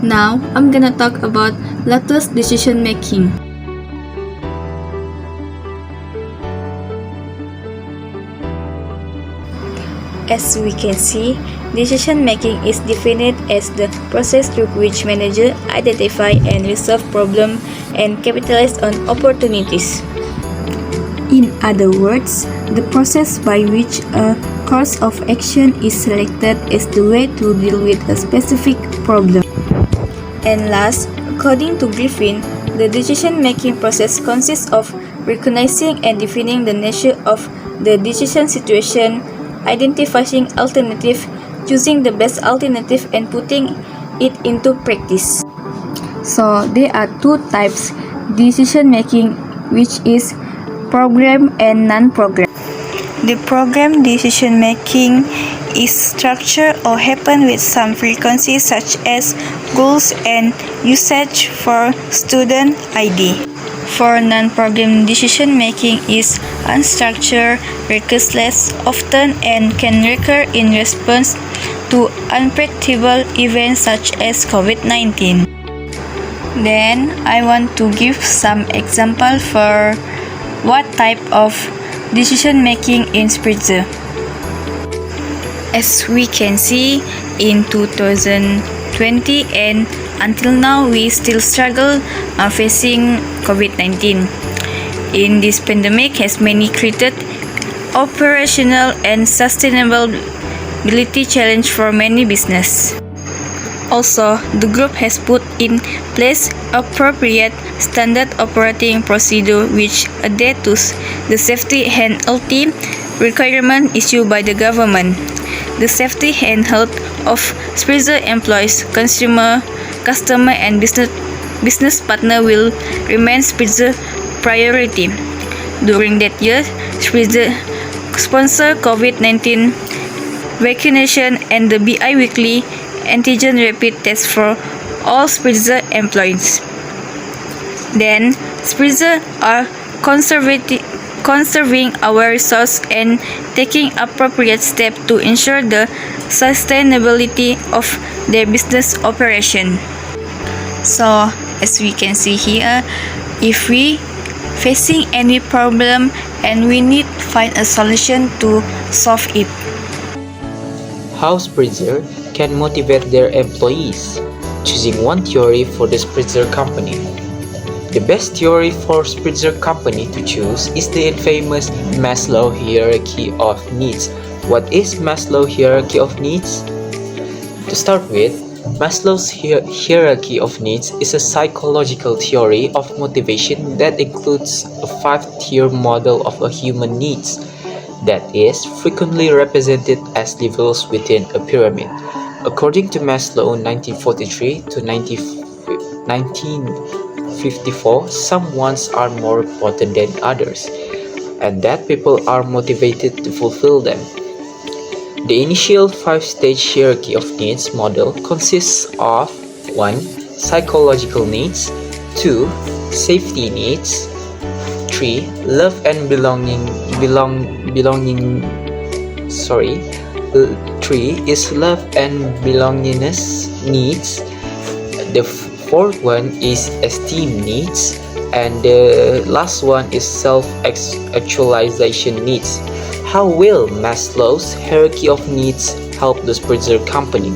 Now, I'm gonna talk about latest decision making. As we can see, decision making is defined as the process through which managers identify and resolve problems and capitalize on opportunities. In other words, the process by which a course of action is selected as the way to deal with a specific problem. And last, according to Griffin, the decision-making process consists of recognizing and defining the nature of the decision situation, identifying alternative, choosing the best alternative, and putting it into practice. So there are two types decision-making, which is program and non-program. The program decision-making is structured or happen with some frequency such as goals and usage for student ID. For non-program decision-making is unstructured, recurseless, often and can recur in response to unpredictable events such as COVID-19. Then I want to give some example for what type of decision making in Spritzer. As we can see, in 2020 and until now we still struggle facing COVID-19. In this pandemic has many created operational and sustainability challenge for many business. Also, the group has put in place appropriate standard operating procedure which adapt to the safety and health requirement issued by the government. The safety and health of Spritzer employees, customer and business partner will remain Spritzer priority. During that year, Spritzer sponsored COVID-19 vaccination and the bi-weekly antigen rapid test for all Spritzer employees. Then, Spritzer are conserving our resource and taking appropriate steps to ensure the sustainability of their business operation. So, as we can see here, if we facing any problem and we need to find a solution to solve it. How Spritzer can motivate their employees, choosing one theory for the Spritzer company. The best theory for Spritzer company to choose is the infamous Maslow hierarchy of needs. What is Maslow hierarchy of needs? To start with, Maslow's hierarchy of needs is a psychological theory of motivation that includes a 5-tier model of a human needs that is frequently represented as levels within a pyramid. According to Maslow 1943 to 1954, some wants are more important than others, and that people are motivated to fulfill them. The initial 5-stage hierarchy of needs model consists of 1. Psychological needs, 2. Safety needs, 3. Love and belonging. 3 is love and belongingness needs. The fourth one is esteem needs, and the last one is self-actualization needs. How will Maslow's hierarchy of needs help the Spritzer company?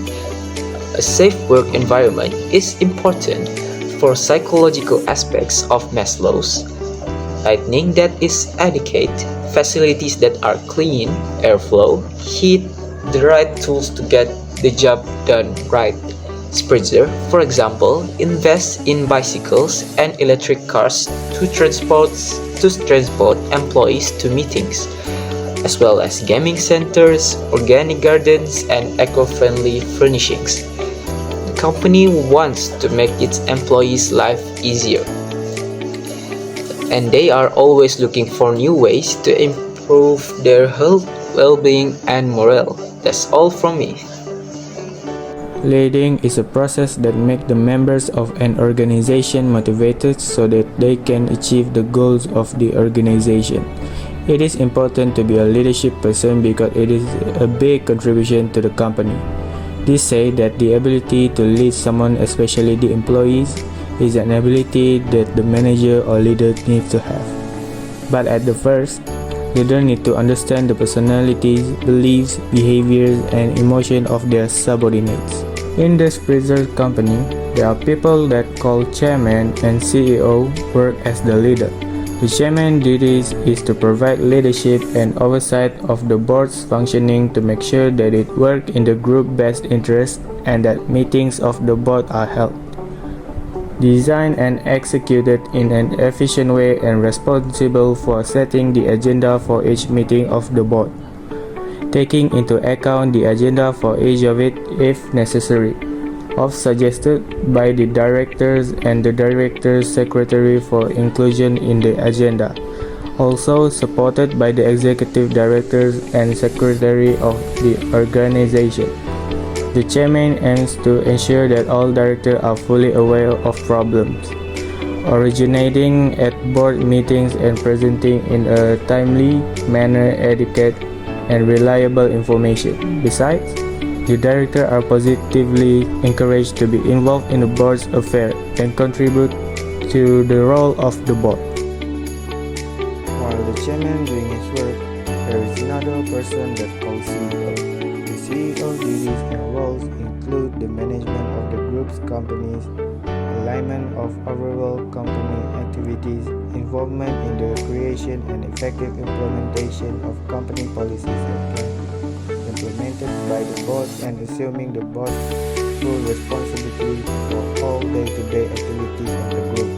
A safe work environment is important for psychological aspects of Maslow's. Lighting that is adequate, facilities that are clean, airflow, heat, the right tools to get the job done right. Spritzer, for example, invests in bicycles and electric cars to transport employees to meetings, as well as gaming centers, organic gardens, and eco-friendly furnishings. The company wants to make its employees' life easier, and they are always looking for new ways to improve their health, well-being, and morale. That's all from me. Leading is a process that makes the members of an organization motivated so that they can achieve the goals of the organization. It is important to be a leadership person because it is a big contribution to the company. This says that the ability to lead someone, especially the employees, is an ability that the manager or leader needs to have. But at the first, leaders need to understand the personalities, beliefs, behaviors, and emotions of their subordinates. In the Spritzer company, there are people that call chairman and CEO work as the leader. The chairman's duties is to provide leadership and oversight of the board's functioning to make sure that it works in the group's best interest and that meetings of the board are held, designed and executed in an efficient way and responsible for setting the agenda for each meeting of the board, taking into account the agenda for each of it if necessary, of suggested by the directors and the director's secretary for inclusion in the agenda, also supported by the executive directors and secretary of the organization. The chairman aims to ensure that all directors are fully aware of problems originating at board meetings and presenting in a timely manner adequate and reliable information. Besides, the directors are positively encouraged to be involved in the board's affairs and contribute to the role of the board. While the chairman doing his work, there is another person that calls CEO. The CEO duties and roles include the management of the group's companies, alignment of overall company activities, involvement in the creation and effective implementation of company policies and plans implemented by the board and assuming the board's full responsibility for all day-to-day activities of the group.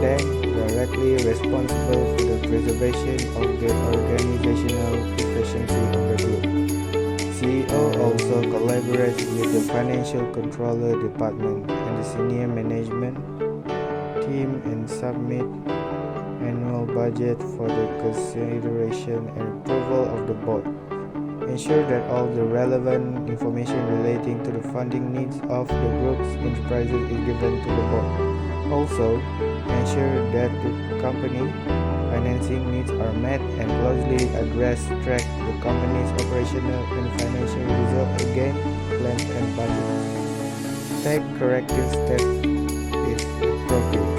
Then, directly responsible for the preservation of the organizational efficiency of the group. CEO also collaborates with the financial controller department and the senior management team and submit annual budget for the consideration and approval of the board. Ensure that all the relevant information relating to the funding needs of the group's enterprises is given to the board. Also, ensure that the company financing needs are met and closely track the company's operational and financial results against plans and budget. Take corrective steps if appropriate.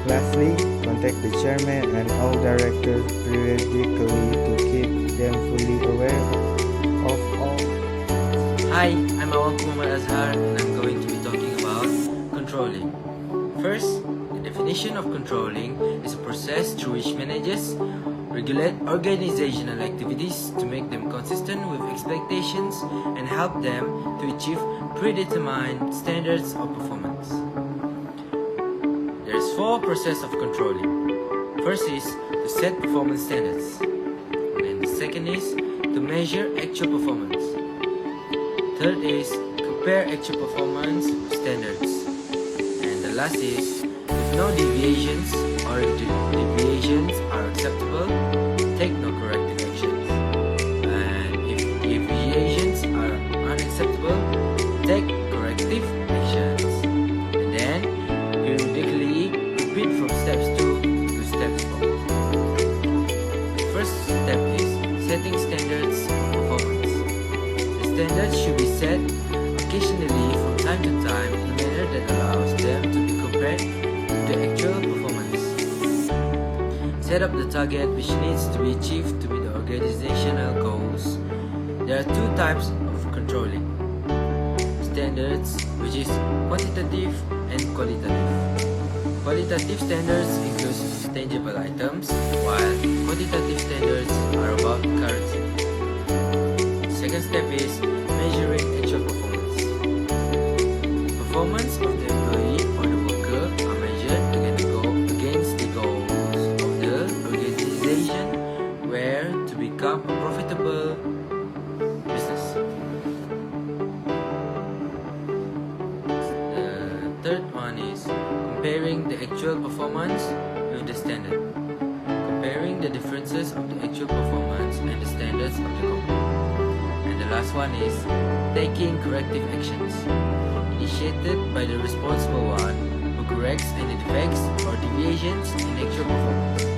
Lastly, contact the chairman and all directors periodically to keep them fully aware of all. Hi, I'm Awang Kumar Azhar and I'm going to be talking about controlling. First, the definition of controlling is a process through which managers regulate organizational activities to make them consistent with expectations and help them to achieve predetermined standards of performance. There is 4 processes of controlling. First is to set performance standards. And the second is to measure actual performance. Third is compare actual performance with standards. And the last is if no deviations or if the deviations are acceptable, take no corrective actions. And if deviations are unacceptable, take corrective actions. And then periodically repeat from steps 2 to steps 4. The first step is setting standards of performance. The standards should be set occasionally from time to time in a manner that allows them to be compared with the actual performance. Set up the target which needs to be achieved to meet the organizational goals. There are 2 types of controlling. Standards, which is quantitative and qualitative. Qualitative standards include tangible items, while quantitative standards are about currency. Second step is measuring actual performance. Performance of the employee or the worker are measured against the goals of the organization where to become a profitable business. The third one is comparing the actual performance with the standard. Comparing the differences of the actual performance and the standards of the company. And the last one is taking corrective actions, initiated by the responsible one who corrects any defects or deviations in actual performance.